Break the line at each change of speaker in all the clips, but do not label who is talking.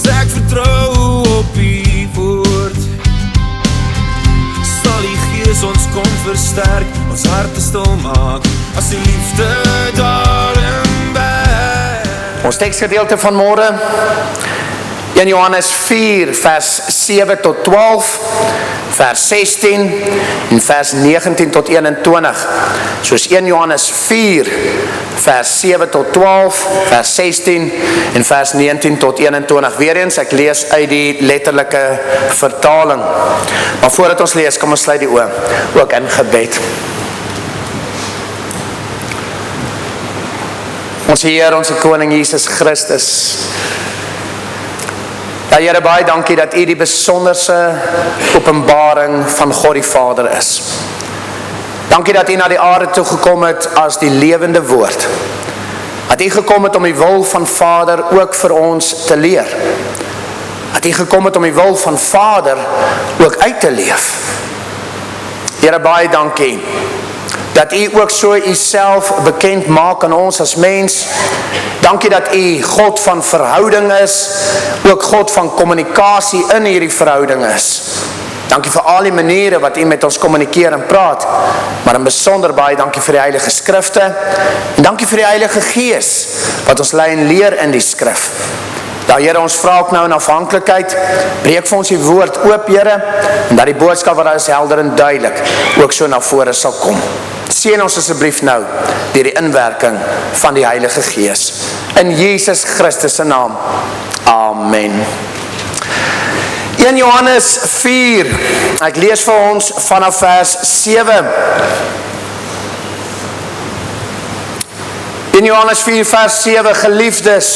Ek vertrou op die woord. Sal die Gees ons kom versterk, ons harte stil maak, as die liefde daarin werk.
Ons teksgedeelte van môre, 1 Johannes 4 vers 7 tot 12, vers 16 en vers 19 tot 21. Soos 1 Johannes 4 vers 7 tot 12, vers 16 en vers 19 tot 21. Weereens, ek lees uit die letterlike vertaling. Maar voordat ons lees, kom ons sluit die oë, ook in gebed. Ons Heer, ons Koning Jesus Christus. Ja, Here, baie dankie dat U die besonderse openbaring van God die Vader is. Dankie dat U na die aarde toe gekom het as die lewende woord. Dat U gekom het om die wil van Vader ook vir ons te leer. Dat U gekom het om die wil van Vader ook uit te leef. Here, baie dankie dat U ook so Uself bekend maak aan ons as mens. Dankie dat U God van verhouding is, ook God van kommunikasie in hierdie verhouding is. Dankie vir al die maniere wat U met ons kommunikeer en praat, maar in besonder baie dankie vir die Heilige Skrifte, en dankie vir die Heilige Gees, wat ons lei en leer in die skrif. Ja, Here, ons vra ook nou in afhanklikheid, breek vir ons die woord oop, Here, en dat die boodskap wat daar is helder en duidelik, ook so na vore sal kom. Seën ons asseblief nou, deur die inwerking van die Heilige Gees. In Jesus Christus se naam. Amen. 1 Johannes 4, ek lees vir ons vanaf vers 7. 1 Johannes 4 vers 7, geliefdes,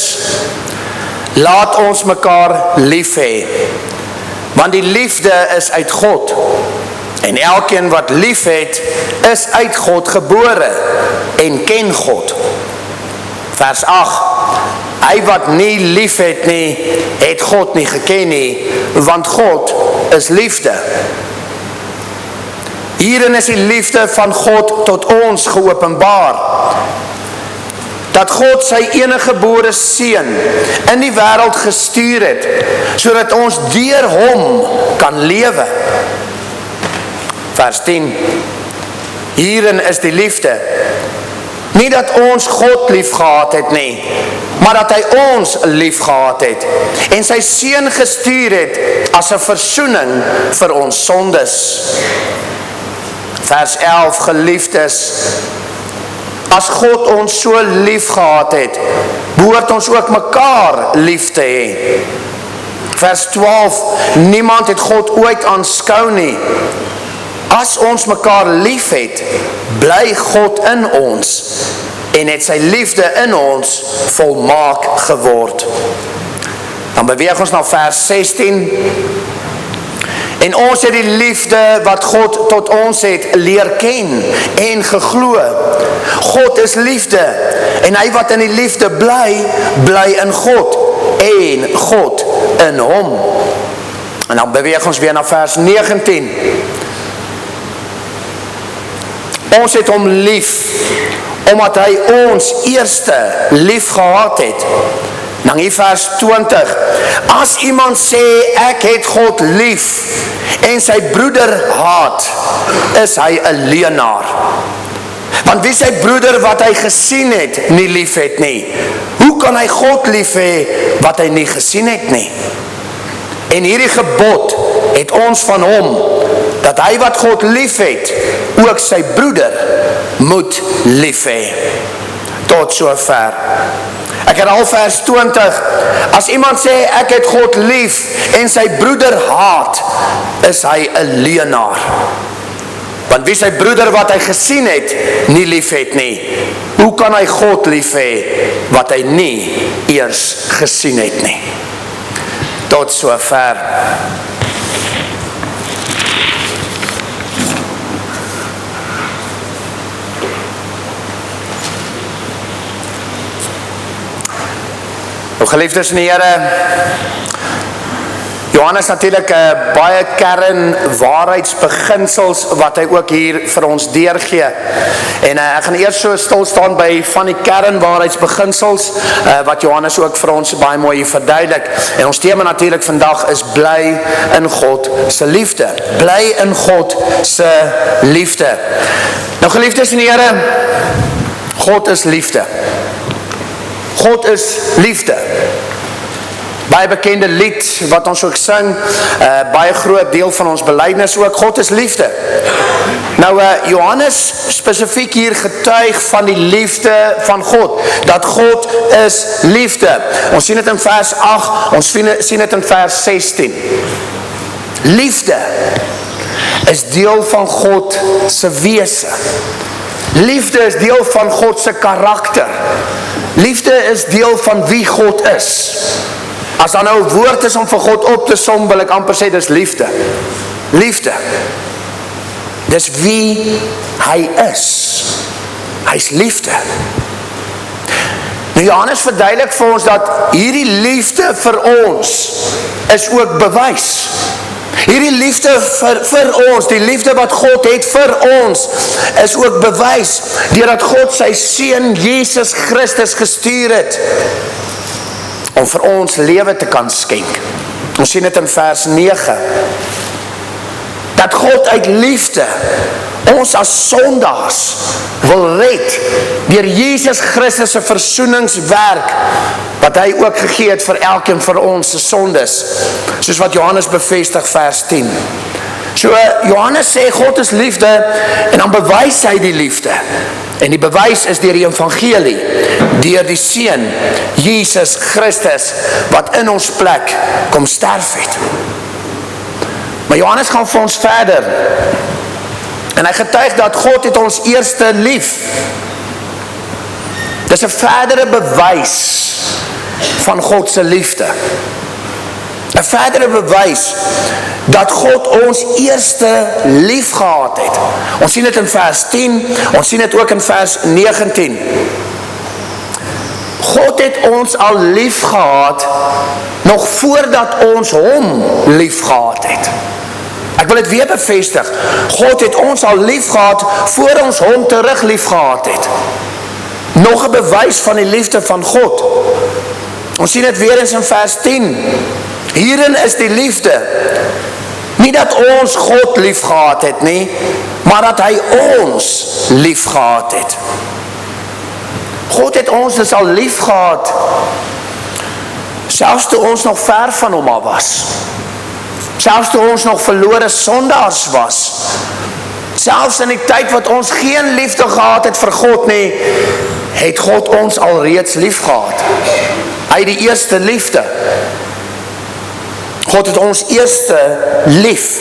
laat ons mekaar lief hê, want die liefde is uit God, en elkeen wat lief het, is uit God gebore, en ken God. Vers 8, hy wat nie lief het nie, het God nie geken nie, want God is liefde. Hierin is die liefde van God tot ons geopenbaar, dat God sy eniggebore seun in die wêreld gestuur het, sodat ons deur hom kan lewe. Vers 10, hierin is die liefde, nie dat ons God lief gehad het nie, maar dat hy ons lief gehad het, en sy seun gestuur het, as 'n versoening vir ons sondes. Vers 11, geliefdes, as God ons so lief gehad het, behoort ons ook mekaar lief te hê. Vers 12, niemand het God ooit aanskou nie. As ons mekaar lief het, bly God in ons, en het sy liefde in ons volmaak geword. Dan beweeg ons na vers 16, en ons het die liefde wat God tot ons het leer ken en geglo. God is liefde, en hy wat in die liefde bly, bly in God, en God in hom. En dan beweeg ons weer na vers 19. Ons het hom lief, omdat hy ons eerste lief gehad het. Dan hier vers 20. As iemand sê, ek het God lief, en sy broeder haat, is hy 'n leienaar. Want wie sy broeder wat hy gesien het, nie lief het nie, hoe kan hy God lief hê, wat hy nie gesien het nie? En hierdie gebod het ons van hom, dat hy wat God lief het, ook sy broeder moet lief hê. Tot sover. Ek herhaal vers 20. As iemand sê, ek het God lief, en sy broeder haat, is hy 'n leienaar. Want wie sy broeder wat hy gesien het, nie lief het nie, hoe kan hy God lief hê, wat hy nie eers gesien het nie? Tot sover. Geliefdes in die Here, Johannes natuurlik baie kern waarheidsbeginsels wat hy ook hier vir ons deurgee. En ek gaan eers so stil staan by van die kern waarheidsbeginsels wat Johannes ook vir ons baie mooi verduidelik. En ons tema natuurlik vandag is bly in God se liefde. Bly in God se liefde. Nou geliefdes in die Here, God is liefde. God is liefde. Baie bekende lied wat ons ook sing, baie groot deel van ons belydenis ook, God is liefde. Nou Johannes spesifiek hier getuig van die liefde van God, dat God is liefde. Ons sien dit in vers 8, ons sien dit in vers 16. Liefde is deel van God se wese. Liefde is deel van God se karakter. Liefde is deel van wie God is. As daar nou 'n woord is om vir God op te som, wil ek amper sê, dis liefde. Liefde. Dis wie hy is. Hy's liefde. Nou Johannes verduidelik vir ons dat hierdie liefde vir ons is ook bewys. Hierdie liefde vir ons, die liefde wat God het vir ons, is ook bewys deurdat God sy seun Jesus Christus gestuur het om vir ons lewe te kan skenk. Ons sien dit in vers 9. Dat God uit liefde ons as sondaars wil red deur Jesus Christus se versoeningswerk wat hy ook gegee het vir elkeen van ons se sondes, soos wat Johannes bevestig vers 10. So Johannes sê God is liefde en dan bewys hy die liefde. En die bewys is deur die evangelie, deur die seun Jesus Christus wat in ons plek kom sterf het. Maar Johannes gaan vir ons verder. En hy getuig dat God het ons eerste lief. Dis 'n verdere bewys van God se liefde. 'n verdere bewys dat God ons eerste lief gehad het. Ons sien dit in vers 10, ons sien dit ook in vers 19. God het ons al lief gehad nog voordat ons hom lief gehad het. Ek wil dit weer bevestig. God het ons al lief gehad voor ons hom terug lief gehad het. Nog 'n bewys van die liefde van God. Ons sien dit weer eens in vers 10. Hierin is die liefde. Nie dat ons God lief gehad het nie, maar dat hy ons lief gehad het. God het ons dus al lief gehad, selfs toe ons nog ver van hom af was. Selfs toe ons nog verlore sondaars was. Selfs in die tyd wat ons geen liefde gehad het vir God nie, het God ons al reeds lief gehad. Hy die eerste liefde. God het ons eerste lief.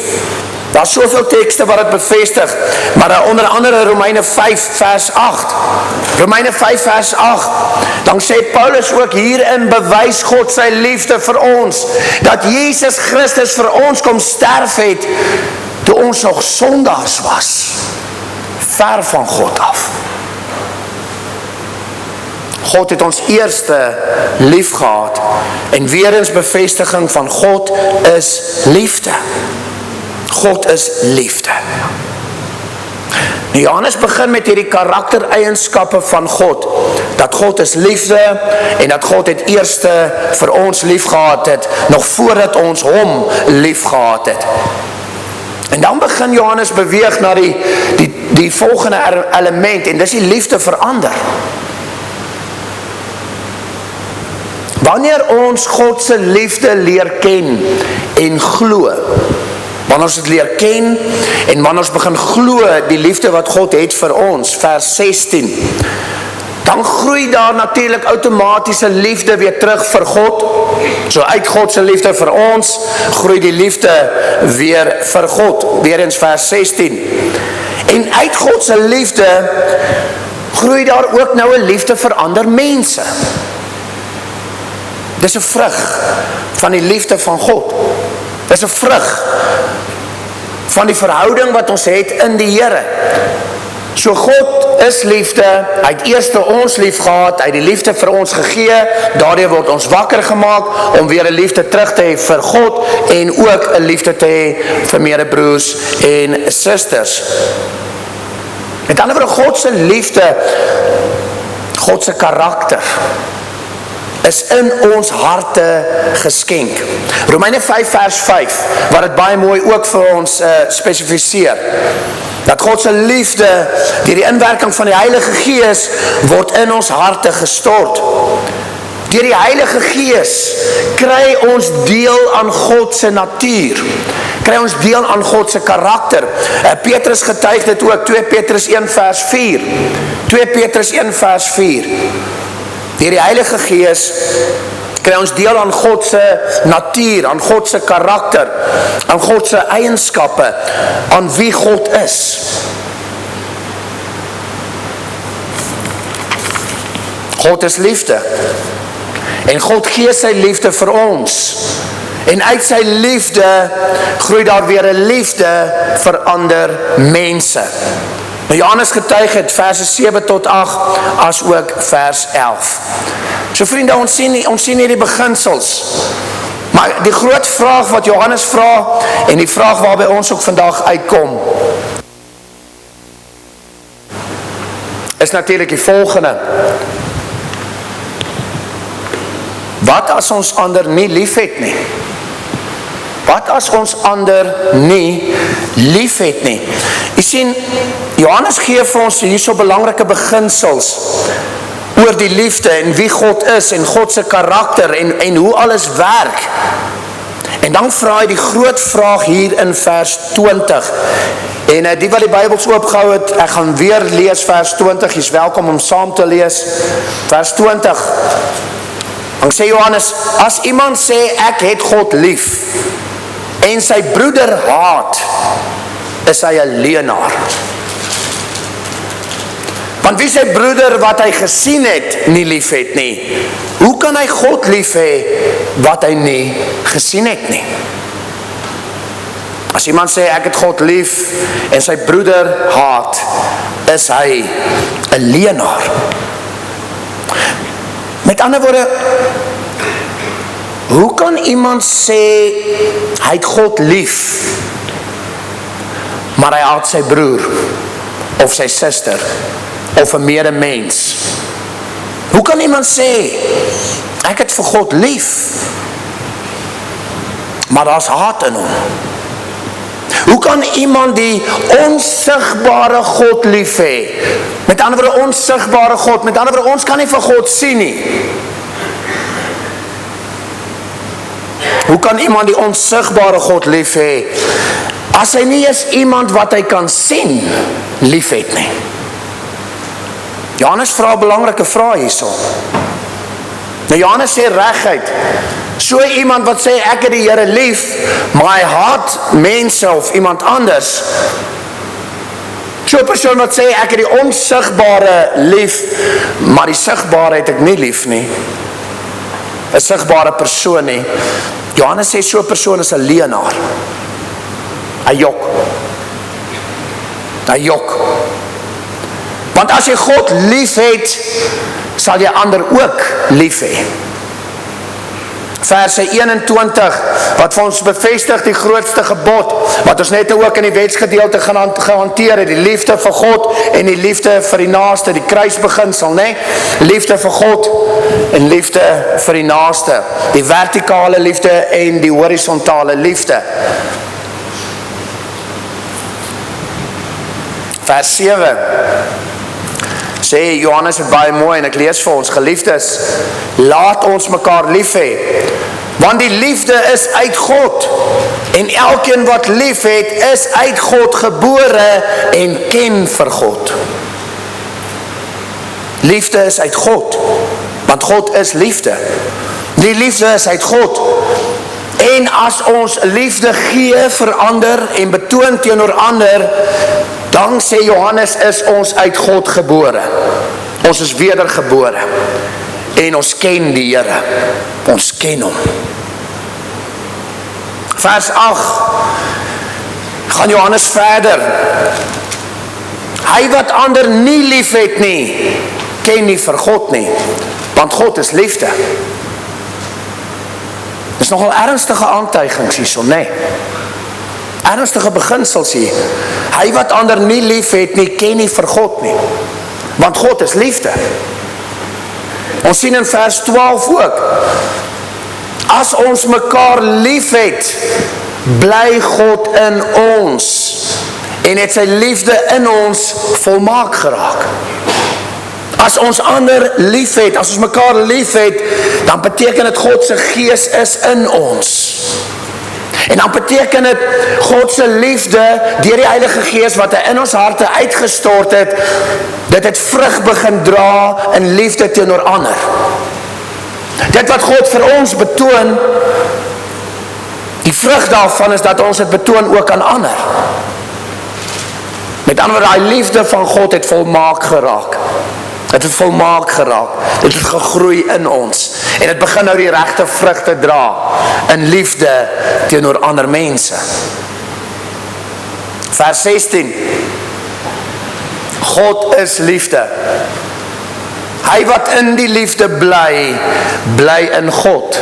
Daar is soveel tekste wat het bevestig, maar onder andere Romeine 5 vers 8. Romeine 5 vers 8. Dan sê Paulus ook hierin bewys God sy liefde vir ons, dat Jesus Christus vir ons kom sterf het, toe ons nog sondaars was, ver van God af. God het ons eerste lief gehad, en weer eens bevestiging van God is liefde. God is liefde. Johannes begin met hierdie karaktereienskappe van God, dat God is liefde, en dat God het eerste vir ons lief gehad het, nog voordat ons hom lief gehad het. En dan begin Johannes beweeg na die volgende element, en dis die liefde vir ander. Wanneer ons God se liefde leer ken en glo, wanneer ons het leer ken en wanneer ons begin glo die liefde wat God het vir ons, vers 16, dan groei daar natuurlik outomatiese liefde weer terug vir God. So uit God se liefde vir ons, groei die liefde weer vir God, weer eens vers 16. En uit God se liefde groei daar ook nou 'n liefde vir ander mense. Dis 'n vrug van die liefde van God. Dis 'n vrug van die verhouding wat ons het in die Here. So God is liefde, hy het eerst ons lief gehad, hy het die liefde vir ons gegee, daardeur word ons wakker gemaak, om weer 'n liefde terug te hê vir God, en ook 'n liefde te hê vir medebroers en susters. Met ander woorde, God se liefde, God se karakter, is in ons harte geskenk. Romeine 5 vers 5, wat het baie mooi ook vir ons spesifiseer, dat God se liefde, deur die inwerking van die Heilige Gees, word in ons harte gestort. Deur die Heilige Gees kry ons deel aan God se natuur, kry ons deel aan God se karakter. Petrus getuig dit ook, 2 Petrus 1 vers 4, 2 Petrus 1 vers 4, deur die Heilige Gees kry ons deel aan God se natuur, aan God se karakter, aan God se eienskappe, aan wie God is. God is liefde, en God gee sy liefde vir ons, en uit sy liefde groei daar weer 'n liefde vir ander mense. Nou Johannes getuig het verse 7 tot 8, as ook vers 11. So vriende, ons sien hier die beginsels, maar die groot vraag wat Johannes vra, en die vraag waarby ons ook vandag uitkom, is natuurlik die volgende: wat as ons ander nie lief het nie? Wat as ons ander nie lief het nie? Jy sien, Johannes gee vir ons hierso belangrike beginsels oor die liefde en wie God is en God se karakter en hoe alles werk. En dan vra hy die groot vraag hier in vers 20. En die wat die Bybels oopgehou het, ek gaan weer lees vers 20, jy is welkom om saam te lees. Vers 20. Dan sê Johannes, as iemand sê ek het God lief en sy broeder haat, is hy 'n leienaar. Want wie sy broeder wat hy gesien het, nie lief het nie, hoe kan hy God lief hê wat hy nie gesien het nie? As iemand sê ek het God lief en sy broeder haat, is hy 'n leienaar. Met ander woorde, hoe kan iemand sê hy het God lief, maar hy haat sy broer of sy suster of 'n medemens? Hoe kan iemand sê ek het vir God lief, maar daar's haat in hom? Hoe kan iemand die onsigbare God lief hê? Met ander woorde, onsigbare God, met ander woorde, ons kan nie vir God sien nie. Hoe kan iemand die onsigbare God lief hê, as hy nie is iemand wat hy kan sien lief het nie? Johannes vra 'n belangrike vraag hierso. Nou Johannes sê reguit, so iemand wat sê ek het die Here lief, maar hy haat mense of iemand anders, so 'n persoon wat sê ek het die onsigbare lief, maar die sigbare het ek nie lief nie, 'n sigbare persoon nie. Johannes sê so 'n persoon is 'n leienaar. Hy jok. Want as jy God lief het, sal jy ander ook lief hê. Verse 21, wat vir ons bevestig die grootste gebod, wat ons net ook in die wetsgedeelte gehanteer het, die liefde vir God en die liefde vir die naaste, die kruisbeginsel, né? Liefde vir God en liefde vir die naaste, die vertikale liefde en die horisontale liefde. Vers 7 sê Johannes het baie mooi, en ek lees vir ons, geliefdes, laat ons mekaar lief hê, want die liefde is uit God, en elkeen wat lief het, is uit God gebore en ken vir God. Liefde is uit God, want God is liefde. Die liefde is uit God. En as ons liefde gee vir ander en betoon teenoor ander, dan sê Johannes, is ons uit God gebore. Ons is wedergebore. En ons ken die Here. Ons ken hom. Vers 8 gaan Johannes verder. Hy wat ander nie lief het nie, ken nie vir God nie, want God is liefde. Dis nogal ernstige aantuigings hierso, nee. Ernstige beginsels hier. Hy wat ander nie lief het nie, ken nie vir God nie, want God is liefde. Ons sien in vers 12 ook, as ons mekaar lief het, bly God in ons, en het sy liefde in ons volmaak geraak. As ons ander lief het, as ons mekaar lief het, dan beteken het God se gees is in ons. En dan beteken het God se liefde deur die Heilige Gees wat hy in ons harte uitgestort het, dit het vrug begin dra in liefde teenoor ander. Dit wat God vir ons betoon, die vrug daarvan is dat ons het betoon ook aan ander. Met ander woorde, die liefde van God het volmaak geraak. Het het volmaak geraak. Het het gegroei in ons. En het begin nou die regte vrug te dra in liefde teenoor ander mense. Vers 16. God is liefde. Hy wat in die liefde bly, bly in God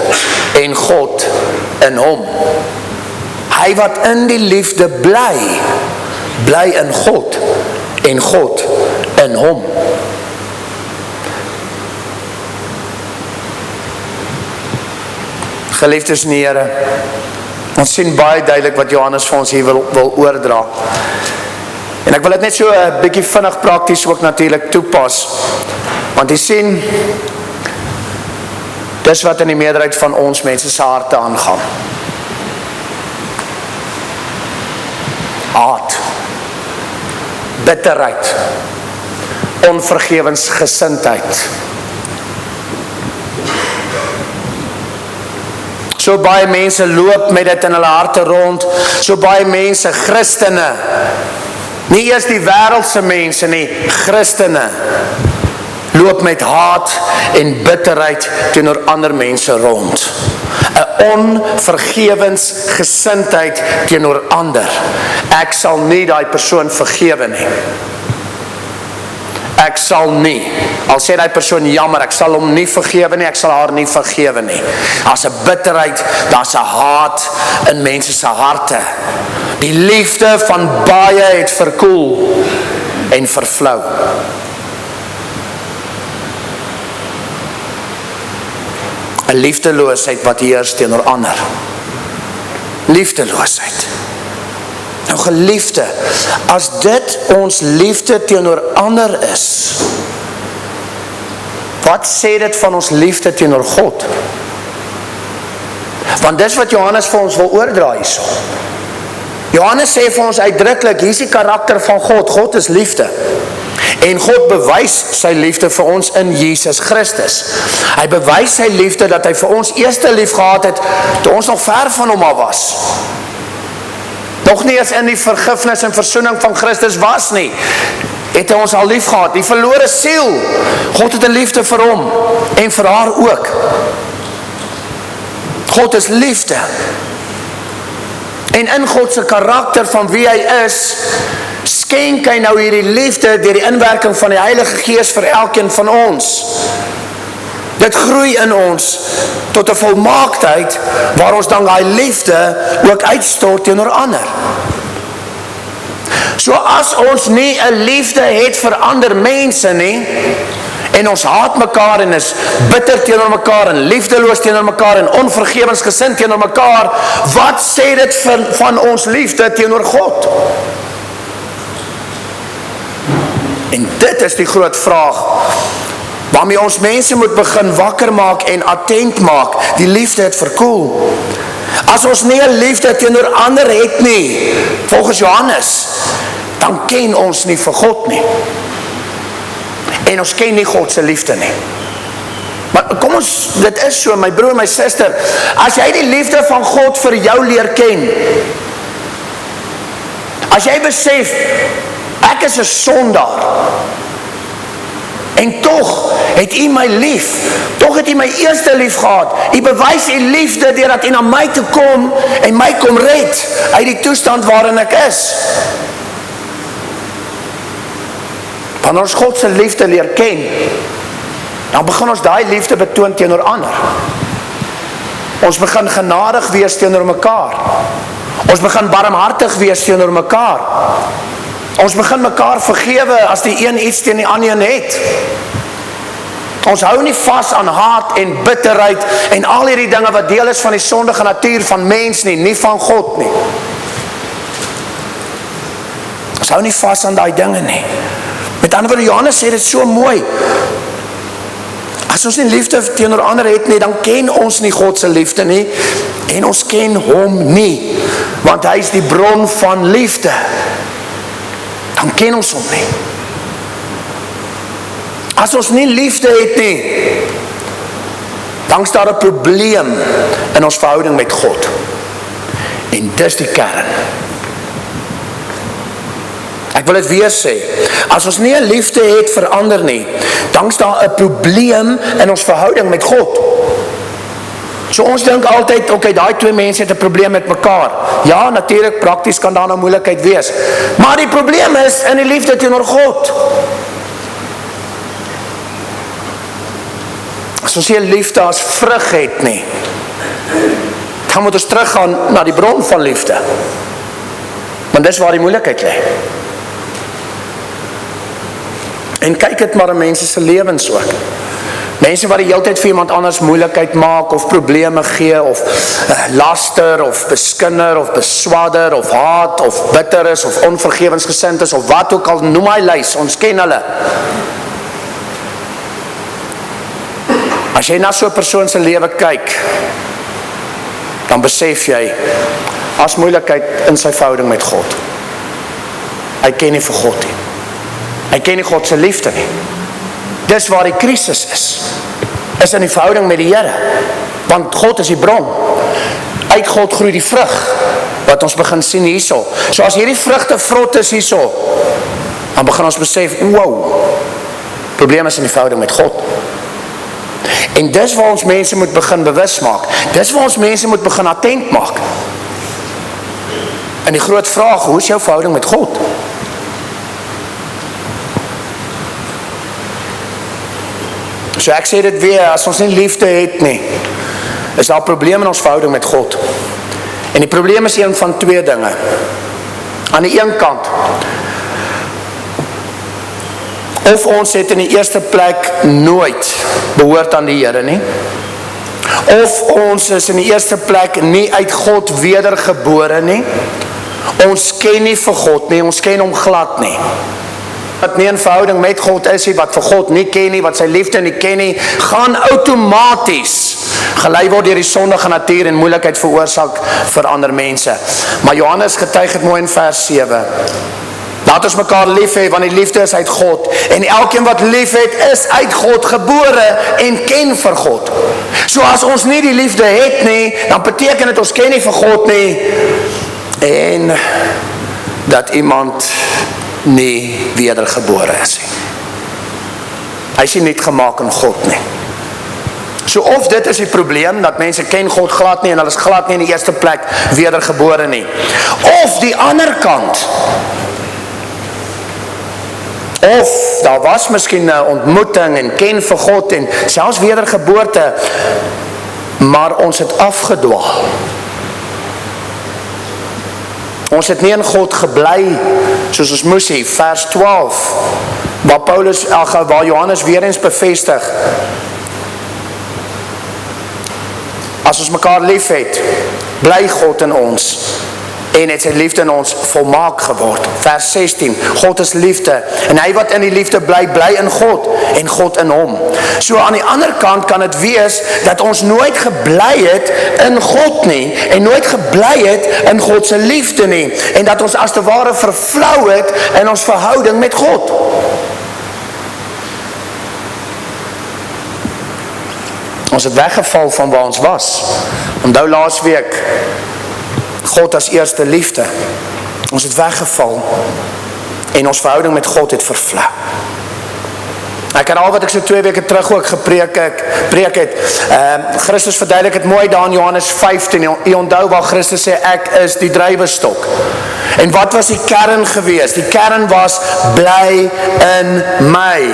en God in hom. Hy wat in die liefde bly, bly in God en God in hom. Geliefdes in die Here, ons sien baie duidelik wat Johannes vir ons hier wil oordra. En ek wil dit net so 'n bietjie vinnig prakties ook natuurlik toepas. Want jy sien, dis wat in die meerderheid van ons mense se harte aangaan. Haat, bitterheid, onvergewensgesindheid. So baie mense loop met dit in hulle harte rond, so baie mense, Christene, nie eers die wêreldse mense nie, Christene, loop met haat en bitterheid teenoor ander mense rond. 'n onvergewensgesindheid teenoor ander. Ek sal nie daai persoon vergewe nie. Ek sal nie, al sê die persoon jammer, ek sal hom nie vergewe nie, ek sal haar nie vergewe nie. Daar's 'n bitterheid, daar's 'n haat in mense se harte. Die liefde van baie het verkoel en vervlou. een liefdeloosheid wat heers teenoor ander. Liefdeloosheid. Nou geliefde, as dit ons liefde teenoor ander is, wat sê dit van ons liefde teenoor God? Want dis wat Johannes vir ons wil oordra hierso. Johannes sê vir ons uitdruklik, hier is die karakter van God. God is liefde. En God bewys sy liefde vir ons in Jesus Christus. Hy bewys sy liefde dat hy vir ons eerste lief gehad het, toe ons nog ver van hom af was. Nog nie eens in die vergifnis en versoening van Christus was nie, het hy ons al lief gehad. Die verlore siel, God het 'n liefde vir hom, en vir haar ook. God is liefde. En in God se karakter van wie hy is, skenk hy nou hierdie liefde deur die inwerking van die Heilige Gees vir elkeen van ons. Dit groei in ons tot 'n volmaaktheid waar ons dan daai liefde ook uitstort teenoor ander. So as ons nie 'n liefde het vir ander mense nie, en ons haat mekaar en is bitter teenoor mekaar en liefdeloos teenoor mekaar en onvergewensgesind teenoor mekaar, wat sê dit van ons liefde teenoor God? En dit is die groot vraag waarmee ons mense moet begin wakker maak en attent maak. Die liefde het verkoel. As ons nie 'n liefde teenoor ander het nie, volgens Johannes, dan ken ons nie vir God nie. En ons ken nie God se liefde nie. Maar kom ons, dit is so, my broer en my suster, as jy die liefde van God vir jou leer ken, as jy besef, ek is 'n sondaar, en tog het U my lief, tog het U my eerste lief gehad, U bewys U liefde deurdat U na my toe kom, en my kom red, uit die toestand waarin ek is. Wanneer ons God se liefde leer ken, dan begin ons daai liefde betoon teenoor ander. Ons begin genadig wees teenoor mekaar. Ons begin barmhartig wees teenoor mekaar. Ons begin mekaar vergewe as die een iets teen die ander een het. Ons hou nie vas aan haat en bitterheid en al hierdie dinge wat deel is van die sondige natuur van mens nie van God nie. Ons hou nie vas aan daai dinge nie. Met ander woorde, Johannes sê dit so mooi. As ons nie liefde teenoor ander het nie, dan ken ons nie God se liefde nie en ons ken hom nie, want hy is die bron van liefde. Dan ken ons hom nie. As ons nie liefde het nie, dan is daar 'n probleem in ons verhouding met God. En dis die kern. Ek wil dit weer sê, as ons nie 'n liefde het vir ander nie, dan is daar 'n probleem in ons verhouding met God. So ons dink altyd, okay, daai twee mense het 'n probleem met mekaar. Ja, natuurlik, prakties kan daar 'n moeilikheid wees. Maar die probleem is in die liefde teenoor God. As ons nie 'n liefde as vrug het nie, dan moet ons teruggaan na die bron van liefde. Want dis waar die moeilikheid lê. En kyk dit maar in mense se lewens ook. Mense wat die hele tyd vir iemand anders moeilikheid maak, of probleme gee, of laster, of beskinder, of beswadder, of haat, of bitter is, of onvergewensgesind is, of wat ook al, noem hy lys, ons ken hulle. As jy na so 'n persoon se lewe kyk, dan besef jy, as moeilikheid in sy verhouding met God. Hy ken nie vir God nie. Hy ken nie God se liefde nie. Dis waar die krisis is in die verhouding met die Here. Want God is die bron. Uit God groei die vrug, wat ons begin sien hierso. So as hierdie vrugte vrot is hierso, dan begin ons besef, wow, probleem is in die verhouding met God. En dis waar ons mense moet begin bewus maak. Dis waar ons mense moet begin attent maak. En die groot vraag, hoe is jou verhouding met God? So ek sê dit weer, as ons nie liefde het nie, is daar 'n probleem in ons verhouding met God. En die probleem is een van twee dinge. Aan die een kant, of ons het in die eerste plek nooit behoort aan die Here nie, of ons is in die eerste plek nie uit God wedergebore nie, ons ken nie vir God nie, ons ken hom glad nie. Wat nie in verhouding met God is nie, wat vir God nie ken nie, wat sy liefde nie ken nie, gaan outomaties gelei word deur die sondige natuur en moeilikheid veroorsaak vir ander mense. Maar Johannes getuig het mooi in vers 7. Laat ons mekaar lief hê, want die liefde is uit God. En elkeen wat lief het, is uit God gebore en ken vir God. So as ons nie die liefde het nie, dan beteken dit ons ken nie vir God nie, en dat iemand nie wedergebore is nie. Hy is nie net gemaak in God nie. So of dit is die probleem, dat mense ken God glad nie, en hulle is glad nie in die eerste plek wedergebore nie. Of die ander kant, of daar was miskien 'n ontmoeting en ken vir God en selfs wedergeboorte, maar ons het afgedwaal. Ons het nie in God gebly soos ons moes hê. Vers 12, waar Johannes weer eens bevestig, as ons mekaar lief het, bly God in ons, en het sy liefde in ons volmaak geword. Vers 16, God is liefde, en hy wat in die liefde bly, bly in God, en God in hom. So aan die ander kant kan het wees, dat ons nooit gebly het in God nie, en nooit gebly het in God se liefde nie, en dat ons as te ware verflou het in ons verhouding met God. Ons het weggeval van waar ons was. Onthou laas week, God as eerste liefde. Ons het weggeval en ons verhouding met God het vervlou. Ek herhaal wat ek so 2 weke terug ook gepreek het. Christus verduidelik het mooi daar in Johannes 15. U onthou waar Christus sê, ek is die druiwestok. En wat was die kern gewees? Die kern was, bly in my.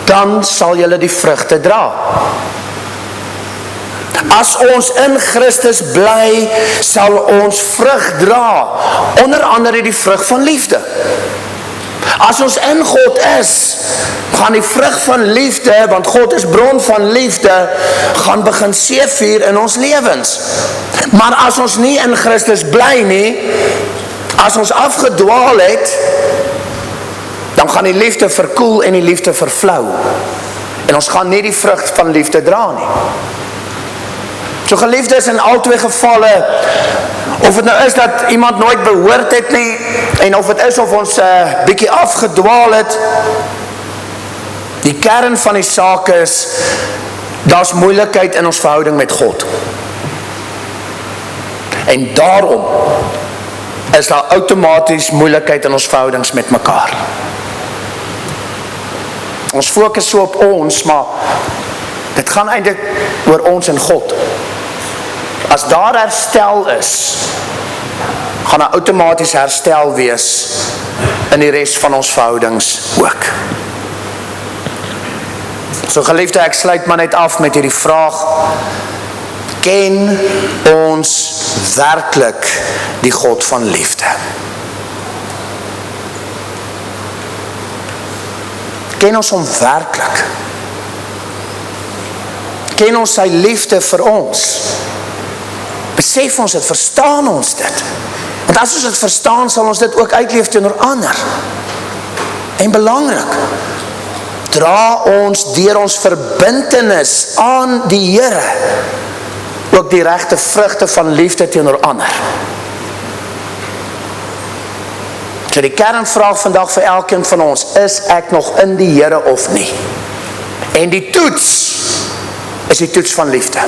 Dan sal julle die vrugte dra. As ons in Christus bly, sal ons vrug dra. Onder andere die vrug van liefde. As ons in God is, gaan die vrug van liefde, want God is bron van liefde, gaan begin seevier in ons lewens. Maar as ons nie in Christus bly nie, as ons afgedwaal het, dan gaan die liefde verkoel en die liefde vervlou. En ons gaan nie die vrug van liefde dra nie. So geliefdes, in al 2 gevalle, of het nou is dat iemand nooit behoort het nie, en of het is of ons bietjie afgedwaal het, die kern van die saak is, daar's moeilikheid in ons verhouding met God. En daarom is daar outomaties moeilikheid in ons verhoudings met mekaar. Ons fokus so op ons, maar dit gaan eintlik oor ons en God. As daar herstel is, gaan daar outomaties herstel wees in die res van ons verhoudings ook. So geliefde, ek sluit maar net af met hierdie vraag: ken ons werklik die God van liefde? Ken ons hom werklik? Ken ons sy liefde vir ons? Besef ons dit, verstaan ons dit? Want as ons dit verstaan, sal ons dit ook uitleef teenoor ander. En belangrik, dra ons deur ons verbintenis aan die Here ook die regte vrugte van liefde teenoor ander. So die kernvraag vandag vir elkeen van ons, is ek nog in die Here of nie? En die toets is die toets van liefde.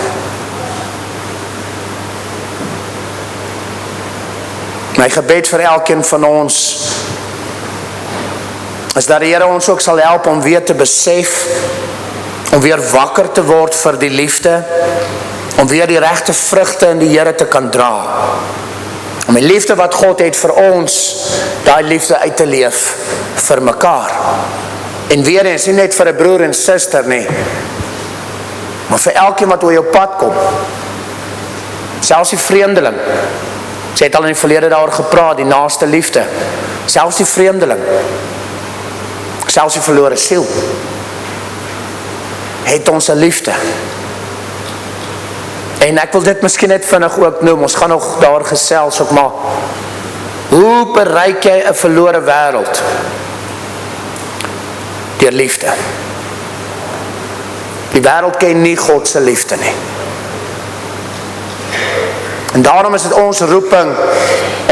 My gebed vir elkeen van ons is dat die Here ons ook sal help om weer te besef, om weer wakker te word vir die liefde, om weer die regte vrugte in die Here te kan dra. Om die liefde wat God het vir ons, daai liefde uit te leef vir mekaar. En weer eens, nie net vir 'n broer en suster nie, maar vir elkeen wat oor jou pad kom. Selfs die vreemdeling. Sy het al in die verlede daaroor gepraat, die naaste liefde. Selfs die vreemdeling. Selfs die verlore siel. Het ons 'n liefde. En ek wil dit miskien net vinnig ook noem, ons gaan nog daar gesels ook, maar hoe bereik jy 'n verlore wêreld? Deur liefde. Die wêreld ken nie God se liefde nie. En daarom is dit ons roeping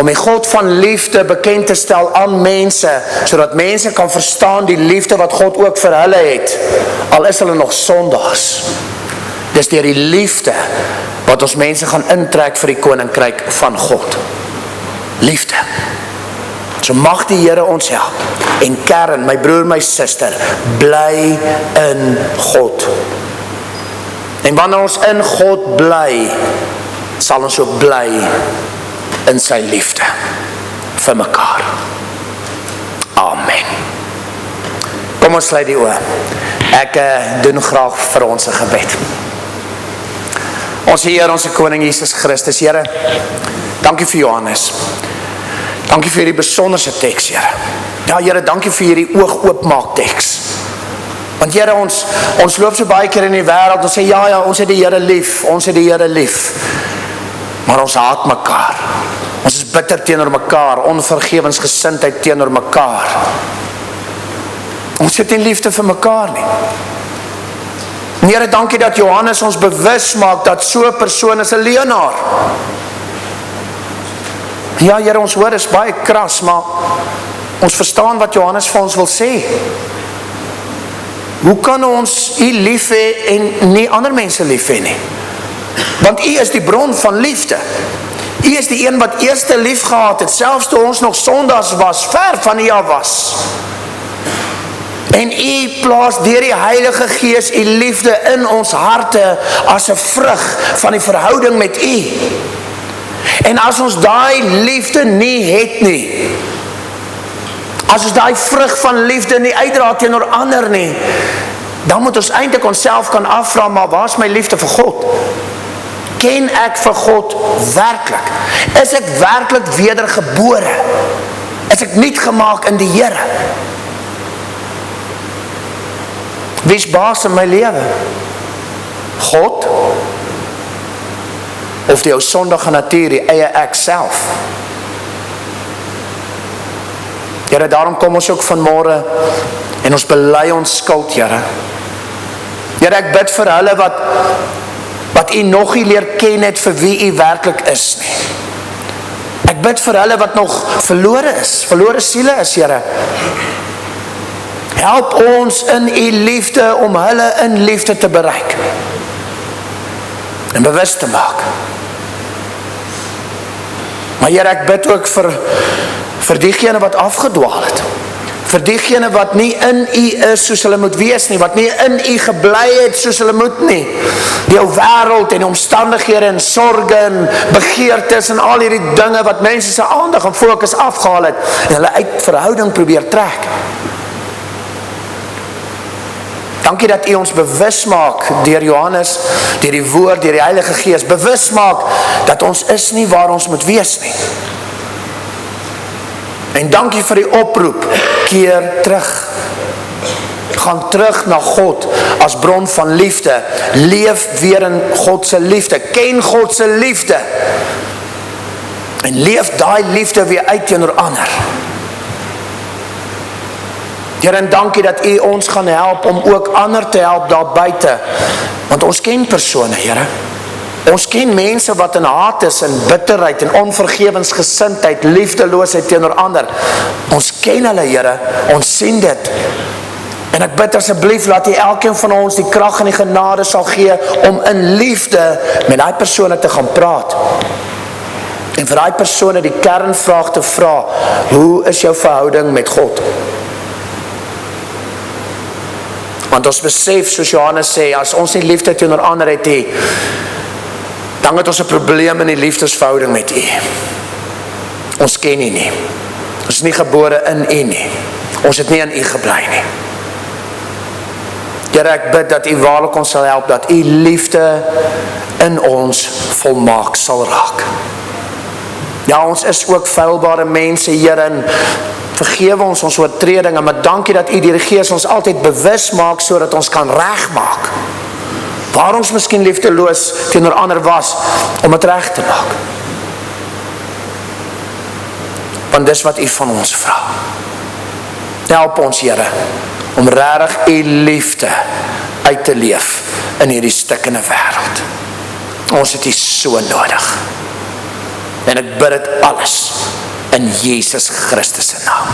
om die God van liefde bekend te stel aan mense, sodat mense kan verstaan die liefde wat God ook vir hulle het, al is hulle nog sondaars. Dis deur die liefde wat ons mense gaan intrek vir die koninkryk van God. Liefde. So mag die Here ons help. En kern, my broer, my suster, bly in God. En wanneer ons in God bly, sal ons ook bly in sy liefde vir mekaar. Amen. Kom ons sluit die oë. Ek doen graag vir ons 'n gebed. Ons Heer, ons Koning Jesus Christus, Here, dankie vir Johannes. Dankie vir hierdie besonderse teks, Here. Ja, Here, dankie vir hierdie oog-oopmaak teks. Want Here, ons loop so baie keer in die wêreld, ons sê, ja, ons het die Here lief, ons het die Here lief. Maar ons haat mekaar. Ons is bitter teenoor mekaar, onvergewensgesindheid teenoor mekaar. Ons het nie liefde vir mekaar nie. Here, dankie dat Johannes ons bewus maak dat so 'n persoon is 'n leienaar. Ja, Here, ons hoor is baie kras, maar ons verstaan wat Johannes vir ons wil sê. Hoe kan ons U lief hê en nie ander mense lief hê nie? Want U is die bron van liefde. U is die een wat eerste lief gehad het, selfs toe ons nog sondaars was, ver van U af was. En U plaas deur die Heilige Gees U liefde in ons harte as 'n vrug van die verhouding met U. En as ons daai liefde nie het nie, as ons daai vrug van liefde nie uitdra teenoor ander nie, dan moet ons eintlik onsself kan afvra, maar waar is my liefde vir God? Ken ek vir God werklik? Is ek werklik wedergebore? Is ek nuut gemaak in die Here? Wie is baas in my lewe? God? Of die ou sondige natuur, die eie ek self? Here, daarom kom ons ook vanmôre en ons bely ons skuld, Here. Here, ek bid vir hulle wat U nog nie leer ken het vir wie U werklik is nie. Ek bid vir hulle wat nog verlore siele is, Here. Help ons in U liefde om hulle in liefde te bereik en bewus te maak. Maar Here, ek bid ook vir diegene wat afgedwaal het, vir diegene wat nie in U is soos hulle moet wees nie, wat nie in U gebly het soos hulle moet nie, die ou wêreld en omstandighede en sorge en begeertes en al hierdie dinge wat mense se aandag en fokus afgehaal het en hulle uit verhouding probeer trek. Dankie dat U ons bewus maak deur Johannes, deur die woord, deur die Heilige Gees, bewus maak dat ons is nie waar ons moet wees nie. En dankie vir die oproep, keer terug. Gaan terug na God as bron van liefde. Leef weer in God se liefde. Ken God se liefde. En leef daai liefde weer uit teenoor ander. Here, en dankie dat U ons gaan help om ook ander te help daar buite. Want ons ken persone, Here. Ons ken mense wat in haat is, in bitterheid, en onvergewensgesindheid, liefdeloosheid teenoor ander. Ons ken hulle, Here, ons sien dit. En ek bid asseblief, laat U elkeen van ons die krag en die genade sal gee, om in liefde met daai persone te gaan praat. En vir daai persone die kernvraag te vra, hoe is jou verhouding met God? Want ons besef, soos Johannes sê, as ons nie liefde teenoor ander het nie, dan het ons 'n probleem in die liefdesverhouding met U. Ons ken U nie. Ons is nie gebore in U nie. Ons het nie in U gebly nie. Here, ek bid dat U waarlik ons sal help, dat U liefde in ons volmaak sal raak. Ja, ons is ook feilbare mense, Here, en vergewe ons oortredinge, maar dankie dat U deur die Gees ons altyd bewus maak, sodat ons kan regmaak. Waar ons miskien liefdeloos teenoor ander was, om het reg te maak. Want dis wat U van ons vra. Help ons, Here, om regtig U liefde uit te leef in hierdie stikkende wêreld. Ons het U so nodig. En ek bid dit alles in Jesus Christus se naam.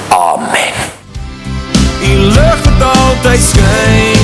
Amen.
U lig wat altyd skyn.